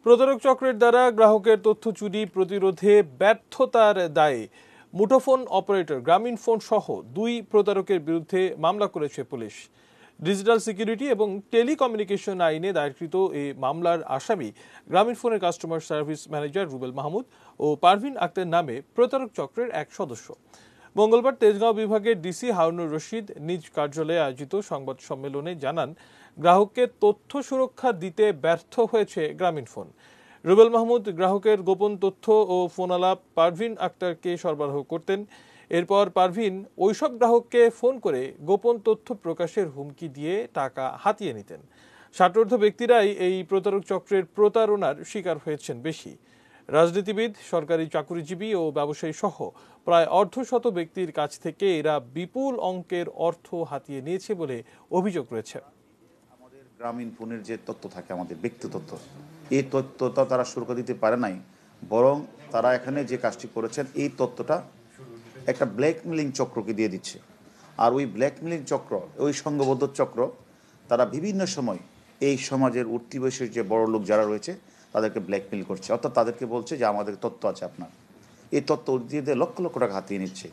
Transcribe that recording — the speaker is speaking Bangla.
প্রতারক চক্রের দ্বারা গ্রাহকের তথ্য চুরি প্রতিরোধে ব্যর্থতার দায়ে মুঠোফোন অপারেটর গ্রামীণফোন সহ 2 প্রতারকের বিরুদ্ধে মামলা করেছে পুলিশ। ডিজিটাল সিকিউরিটি এবং টেলিকমিউনিকেশন আইনে দায়েরকৃত এই মামলার আসামি গ্রামীণফোনের customer service manager Rubel Mahmud ও পারভিন আক্তার নামে প্রতারক চক্রের এক সদস্য। মঙ্গলবার তেজগাঁও বিভাগের ডিসি হারুনুর রশিদ নিজ কার্যালয়ে আয়োজিত সংবাদ সম্মেলনে জানান, গ্রাহককে তথ্য সুরক্ষা দিতে ব্যর্থ হয়েছে গ্রামীণফোন। রুবেল মাহমুদ গ্রাহকের গোপন তথ্য ও ফোনালাপ পারভিন আক্তারকে সরবরাহ করতেন। এরপর পারভিন ওইসব গ্রাহককে ফোন করে গোপন তথ্য প্রকাশের হুমকি দিয়ে টাকা হাতিয়ে নিতেন। ষাটোর্ধ্ব ব্যক্তিরাই এই প্রতারক চক্রের প্রতারণার শিকার হয়েছেন বেশি। রাজনীতিবিদ, সরকারি চাকুরিজীবী ও ব্যবসায়ী সহ প্রায় অর্ধশত ব্যক্তির কাছ থেকে এরা বিপুল অঙ্কের অর্থ হাতিয়ে নিয়েছে বলে অভিযোগ রয়েছে। আমাদের গ্রামীণফোনের যে তথ্য থাকে, আমাদের ব্যক্তি তথ্য, এই তথ্যটা তারা সুরক্ষা দিতে পারে নাই, বরং তারা এখানে যে কাজটি করেছেন এই তথ্যটা একটা ব্ল্যাকমেলিং চক্রকে দিয়ে দিচ্ছে। আর ওই ব্ল্যাকমেলিং চক্র, ওই সংঘবদ্ধ চক্র, তারা বিভিন্ন সময় এই সমাজের উঠতি বয়সের যে বড় লোক যারা রয়েছে তাদেরকে ব্ল্যাকমেল করছে, অর্থাৎ তাদেরকে বলছে যে আমাদের তথ্য আছে আপনার, এই তথ্য দিয়ে লক্ষ লক্ষ টাকা হাতিয়ে নিচ্ছে।